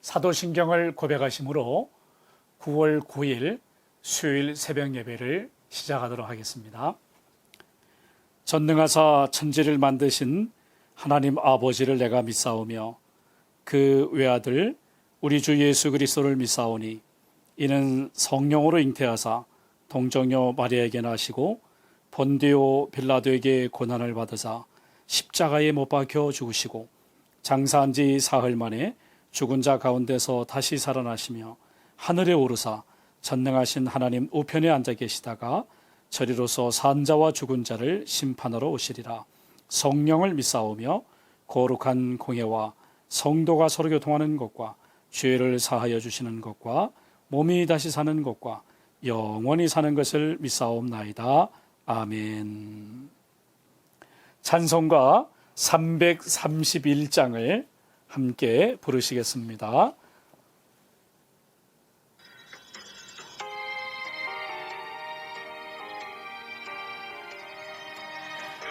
사도신경을 고백하심으로 9월 9일 수요일 새벽 예배를 시작하도록 하겠습니다. 전능하사 천지를 만드신 하나님 아버지를 내가 믿사오며 그 외아들 우리 주 예수 그리스도를 믿사오니 이는 성령으로 잉태하사 동정녀 마리아에게 나시고 본디오 빌라도에게 고난을 받으사 십자가에 못 박혀 죽으시고 장사한 지 사흘 만에 죽은 자 가운데서 다시 살아나시며 하늘에 오르사 전능하신 하나님 우편에 앉아 계시다가 저리로서 산 자와 죽은 자를 심판하러 오시리라. 성령을 믿사오며 거룩한 공예와 성도가 서로 교통하는 것과 죄를 사하여 주시는 것과 몸이 다시 사는 것과 영원히 사는 것을 믿사옵나이다. 아멘. 찬송가 331장을 함께 부르시겠습니다.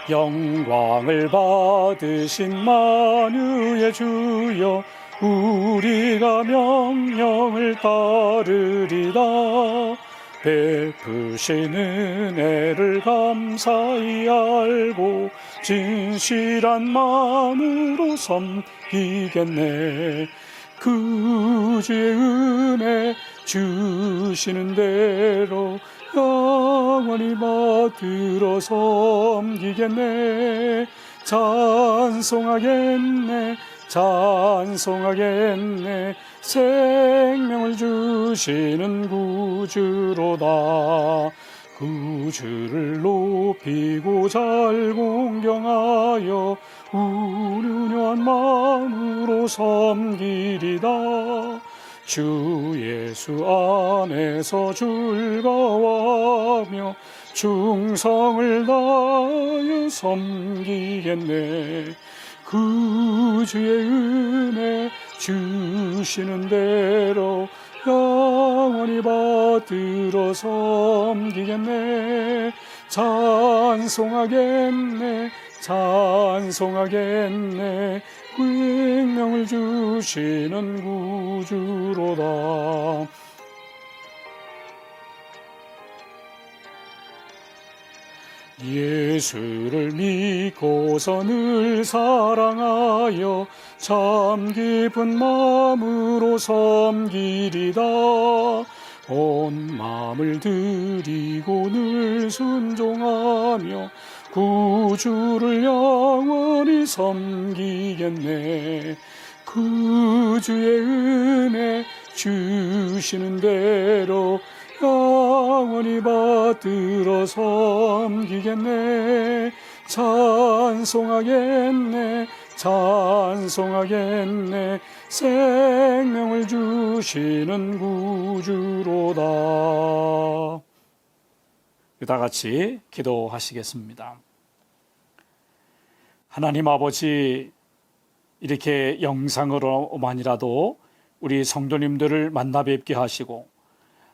영광을 받으신 만유의 주여 우리가 명령을 따르리다. 베푸신 은혜를 감사히 알고 진실한 마음으로 섬기겠네. 그 주의 은혜 주시는 대로 영원히 받들어 섬기겠네. 찬송하겠네 찬송하겠네. 생명을 주시는 구주로다. 구주를 높이고 잘 공경하여 운유한 마음으로 섬기리다. 주 예수 안에서 즐거워하며 충성을 다하여 섬기겠네. 그 주의 은혜 주시는 대로 영원히 받들어 섬기겠네. 찬송하겠네 찬송하겠네. 생명을 주시는 구주로다. 예수를 믿고서 늘 사랑하여 참 깊은 마음으로 섬기리다. 온 마음을 드리고 늘 순종하며 구주를 영원히 섬기겠네. 그 주의 은혜 주시는 대로 영원히 받들어 섬기겠네. 찬송하겠네 찬송하겠네. 생명을 주시는 구주로다. 다 같이 기도하시겠습니다. 하나님 아버지, 이렇게 영상으로만이라도 우리 성도님들을 만나 뵙게 하시고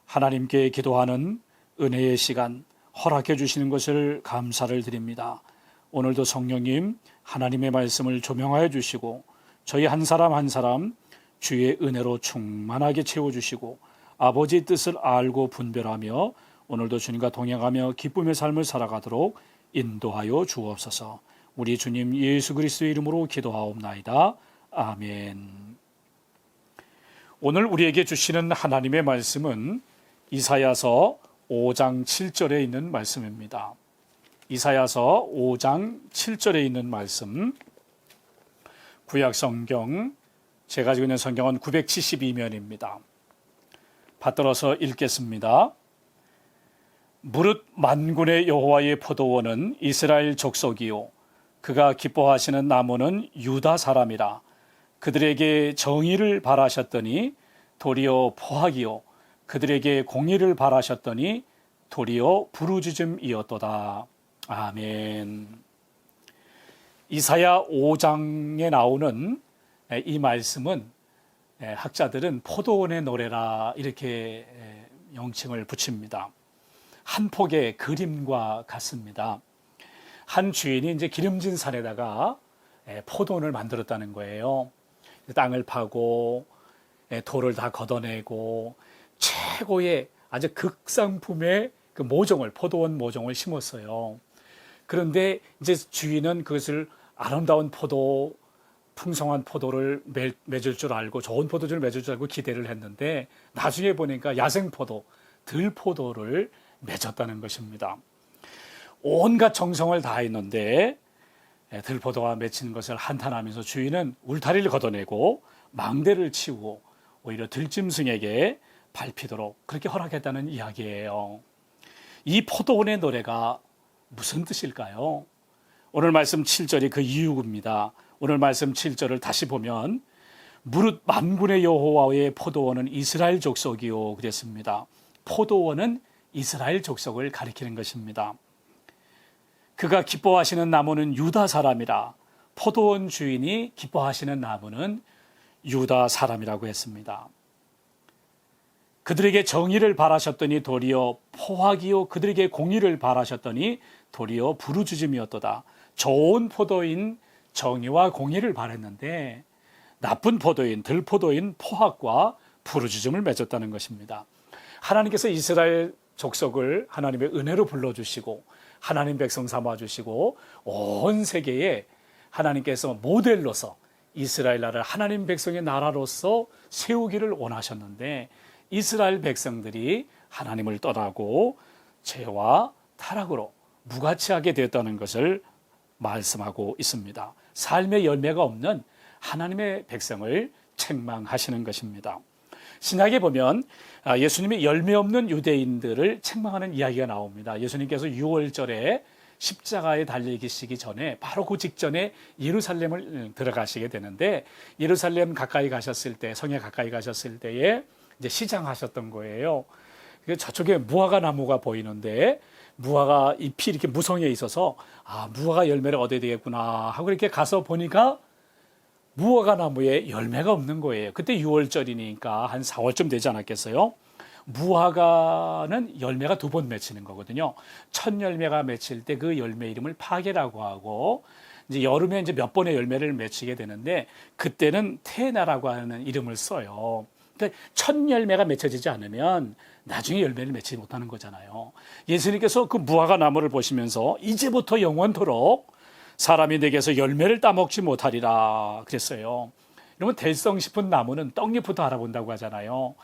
하나님께 기도하는 은혜의 시간 허락해 주시는 것을 감사를 드립니다. 오늘도 성령님 하나님의 말씀을 조명하여 주시고 저희 한 사람 한 사람 주의 은혜로 충만하게 채워주시고 아버지의 뜻을 알고 분별하며 오늘도 주님과 동행하며 기쁨의 삶을 살아가도록 인도하여 주옵소서. 우리 주님 예수 그리스도의 이름으로 기도하옵나이다. 아멘. 오늘 우리에게 주시는 하나님의 말씀은 이사야서 5장 7절에 있는 말씀입니다. 이사야서 5장 7절에 있는 말씀, 구약성경, 제가 가지고 있는 성경은 972면입니다. 받들어서 읽겠습니다. 무릇 만군의 여호와의 포도원은 이스라엘 족속이요 그가 기뻐하시는 나무는 유다 사람이라. 그들에게 정의를 바라셨더니 도리어 포악이요 그들에게 공의를 바라셨더니 도리어 부르짖음이었도다. 아멘. 이사야 5장에 나오는 이 말씀은 학자들은 포도원의 노래라 이렇게 명칭을 붙입니다. 한 폭의 그림과 같습니다. 한 주인이 이제 기름진 산에다가 포도원을 만들었다는 거예요. 땅을 파고 돌을 다 걷어내고 최고의 아주 극상품의 그 모종을, 포도원 모종을 심었어요. 그런데 이제 주인은 그것을 아름다운 포도, 풍성한 포도를 맺을 줄 알고, 좋은 포도주를 맺을 줄 알고 기대를 했는데 나중에 보니까 야생포도, 들포도를 맺었다는 것입니다. 온갖 정성을 다했는데 들포도가 맺힌 것을 한탄하면서 주인은 울타리를 걷어내고 망대를 치우고 오히려 들짐승에게 밟히도록 그렇게 허락했다는 이야기예요. 이 포도원의 노래가 무슨 뜻일까요? 오늘 말씀 7절이 그 이유입니다. 오늘 말씀 7절을 다시 보면 무릇 만군의 여호와의 포도원은 이스라엘 족속이요 그랬습니다. 포도원은 이스라엘 족속을 가리키는 것입니다. 그가 기뻐하시는 나무는 유다 사람이라. 포도원 주인이 기뻐하시는 나무는 유다 사람이라고 했습니다. 그들에게 정의를 바라셨더니 도리어 포악이요 그들에게 공의를 바라셨더니 도리어 부르짖음이었도다. 좋은 포도인 정의와 공의를 바랬는데 나쁜 포도인 들포도인 포악과 부르짖음을 맺었다는 것입니다. 하나님께서 이스라엘 족속을 하나님의 은혜로 불러주시고 하나님 백성 삼아주시고 온 세계에 하나님께서 모델로서 이스라엘 나라를 하나님 백성의 나라로서 세우기를 원하셨는데 이스라엘 백성들이 하나님을 떠나고 죄와 타락으로 무가치하게 되었다는 것을 말씀하고 있습니다. 삶의 열매가 없는 하나님의 백성을 책망하시는 것입니다. 신약에 보면 예수님이 열매 없는 유대인들을 책망하는 이야기가 나옵니다. 예수님께서 6월절에 십자가에 달리시기 전에 바로 그 직전에 예루살렘을 들어가시게 되는데 예루살렘 가까이 가셨을 때 성에 가까이 가셨을 때에 이제 시장하셨던 거예요. 저쪽에 무화과 나무가 보이는데 무화과 잎이 이렇게 무성해 있어서 무화과 열매를 얻어야 되겠구나 하고 이렇게 가서 보니까 무화과 나무에 열매가 없는 거예요. 그때 6월절이니까 한 4월쯤 되지 않았겠어요? 무화과는 열매가 2번 맺히는 거거든요. 첫 열매가 맺힐 때 그 열매 이름을 파게라고 하고 이제 여름에 이제 몇 번의 열매를 맺히게 되는데 그때는 테나라고 하는 이름을 써요. 그러니까 첫 열매가 맺혀지지 않으면 나중에 열매를 맺지 못하는 거잖아요. 예수님께서 그 무화과 나무를 보시면서 이제부터 영원토록 사람이 내게서 열매를 따먹지 못하리라 그랬어요. 이러면 될성 싶은 나무는 떡잎부터 알아본다고 하잖아요.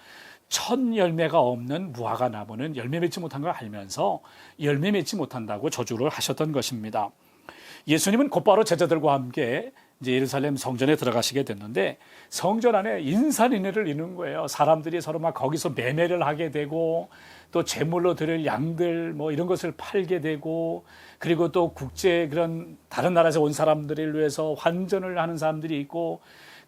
첫 열매가 없는 무화과 나무는 열매 맺지 못한 걸 알면서 열매 맺지 못한다고 저주를 하셨던 것입니다. 예수님은 곧바로 제자들과 함께 이제 예루살렘 성전에 들어가시게 됐는데 성전 안에 인산인해를 이루는 거예요. 사람들이 서로 막 거기서 매매를 하게 되고 또 제물로 드릴 양들 뭐 이런 것을 팔게 되고 그리고 또 국제 그런 다른 나라에서 온 사람들을 위해서 환전을 하는 사람들이 있고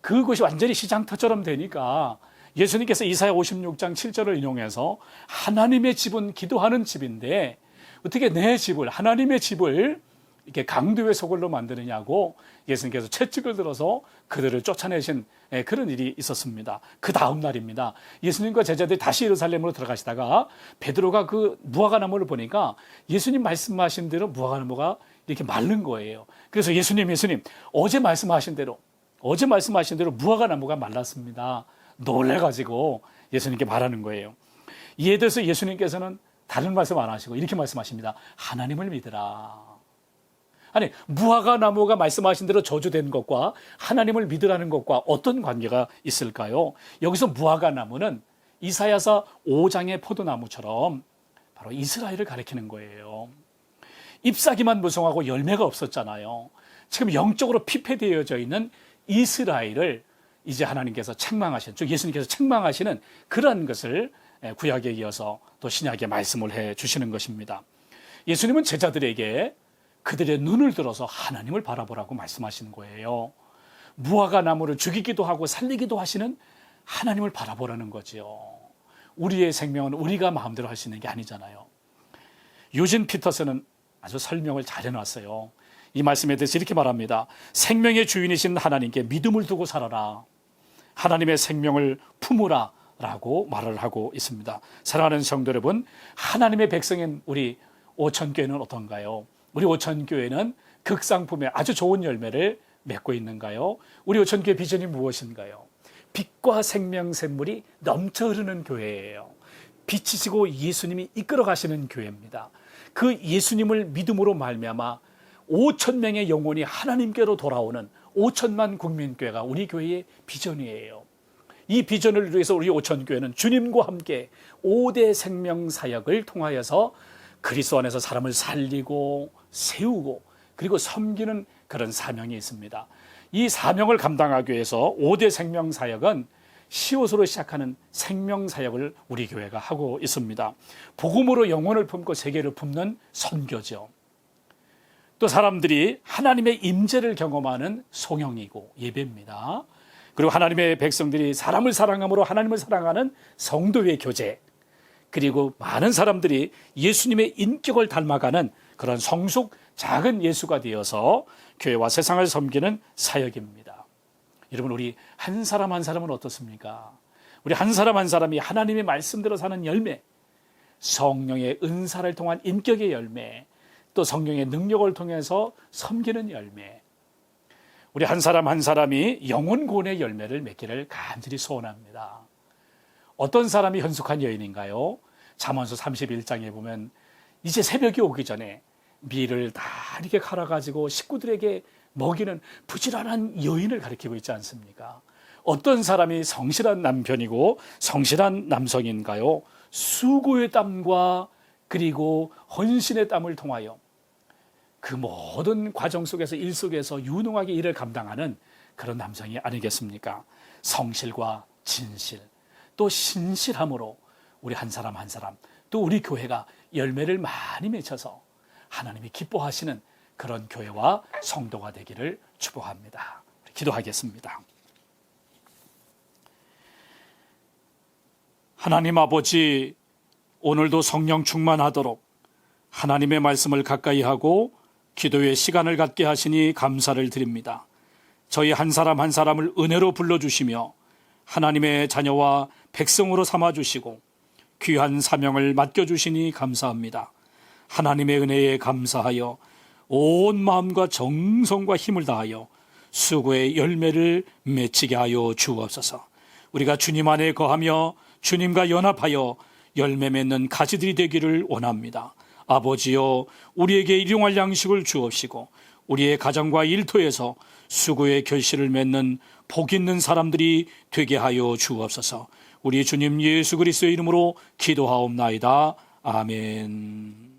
그곳이 완전히 시장터처럼 되니까 예수님께서 이사야 56장 7절을 인용해서 하나님의 집은 기도하는 집인데 어떻게 내 집을 하나님의 집을 이렇게 강도의 소굴로 만드느냐고 예수님께서 채찍을 들어서 그들을 쫓아내신 그런 일이 있었습니다. 그 다음 날입니다. 예수님과 제자들이 다시 예루살렘으로 들어가시다가 베드로가 그 무화과 나무를 보니까 예수님 말씀하신 대로 무화과 나무가 이렇게 마른 거예요. 그래서 예수님 어제 말씀하신 대로 무화과 나무가 말랐습니다. 놀래가지고 예수님께 말하는 거예요. 이에 대해서 예수님께서는 다른 말씀 안 하시고 이렇게 말씀하십니다. 하나님을 믿으라. 아니 무화과 나무가 말씀하신 대로 저주된 것과 하나님을 믿으라는 것과 어떤 관계가 있을까요? 여기서 무화과 나무는 이사야서 5장의 포도나무처럼 바로 이스라엘을 가리키는 거예요. 잎사귀만 무성하고 열매가 없었잖아요. 지금 영적으로 피폐되어져 있는 이스라엘을 이제 하나님께서 책망하시는, 즉 예수님께서 책망하시는 그런 것을 구약에 이어서 또 신약에 말씀을 해 주시는 것입니다. 예수님은 제자들에게 그들의 눈을 들어서 하나님을 바라보라고 말씀하시는 거예요. 무화과 나무를 죽이기도 하고 살리기도 하시는 하나님을 바라보라는 거죠. 우리의 생명은 우리가 마음대로 할 수 있는 게 아니잖아요. 유진 피터슨은 아주 설명을 잘 해놨어요. 이 말씀에 대해서 이렇게 말합니다. 생명의 주인이신 하나님께 믿음을 두고 살아라. 하나님의 생명을 품으라 라고 말을 하고 있습니다. 사랑하는 성도 여러분, 하나님의 백성인 우리 오천교회는 어떤가요? 우리 오천교회는 극상품의 아주 좋은 열매를 맺고 있는가요? 우리 오천교회 비전이 무엇인가요? 빛과 생명 샘물이 넘쳐 흐르는 교회예요. 빛이시고 예수님이 이끌어 가시는 교회입니다. 그 예수님을 믿음으로 말미암아 5천 명의 영혼이 하나님께로 돌아오는 5천만 국민교회가 우리 교회의 비전이에요. 이 비전을 위해서 우리 5천교회는 주님과 함께 5대 생명사역을 통하여서 그리스도 안에서 사람을 살리고 세우고 그리고 섬기는 그런 사명이 있습니다. 이 사명을 감당하기 위해서 5대 생명사역은 시옷으로 시작하는 생명사역을 우리 교회가 하고 있습니다. 복음으로 영혼을 품고 세계를 품는 선교죠. 또 사람들이 하나님의 임재를 경험하는 송영이고 예배입니다. 그리고 하나님의 백성들이 사람을 사랑함으로 하나님을 사랑하는 성도의 교제, 그리고 많은 사람들이 예수님의 인격을 닮아가는 그런 성숙 작은 예수가 되어서 교회와 세상을 섬기는 사역입니다. 여러분, 우리 한 사람 한 사람은 어떻습니까? 우리 한 사람 한 사람이 하나님의 말씀대로 사는 열매, 성령의 은사를 통한 인격의 열매, 또 성령의 능력을 통해서 섬기는 열매, 우리 한 사람 한 사람이 영혼 구원의 열매를 맺기를 간절히 소원합니다. 어떤 사람이 현숙한 여인인가요? 잠언서 31장에 보면 이제 새벽이 오기 전에 밀을 다 이렇게 갈아가지고 식구들에게 먹이는 부지런한 여인을 가리키고 있지 않습니까? 어떤 사람이 성실한 남편이고 성실한 남성인가요? 수고의 땀과 그리고 헌신의 땀을 통하여 그 모든 과정 속에서 일 속에서 유능하게 일을 감당하는 그런 남성이 아니겠습니까? 성실과 진실, 또 신실함으로 우리 한 사람 한 사람, 또 우리 교회가 열매를 많이 맺혀서 하나님이 기뻐하시는 그런 교회와 성도가 되기를 축복합니다. 기도하겠습니다. 하나님 아버지, 오늘도 성령 충만하도록 하나님의 말씀을 가까이 하고 기도의 시간을 갖게 하시니 감사를 드립니다. 저희 한 사람 한 사람을 은혜로 불러주시며 하나님의 자녀와 백성으로 삼아주시고 귀한 사명을 맡겨주시니 감사합니다. 하나님의 은혜에 감사하여 온 마음과 정성과 힘을 다하여 수고의 열매를 맺히게 하여 주옵소서. 우리가 주님 안에 거하며 주님과 연합하여 열매 맺는 가지들이 되기를 원합니다. 아버지여, 우리에게 일용할 양식을 주옵시고 우리의 가정과 일터에서 수고의 결실을 맺는 복 있는 사람들이 되게 하여 주옵소서. 우리 주님 예수 그리스도의 이름으로 기도하옵나이다. 아멘.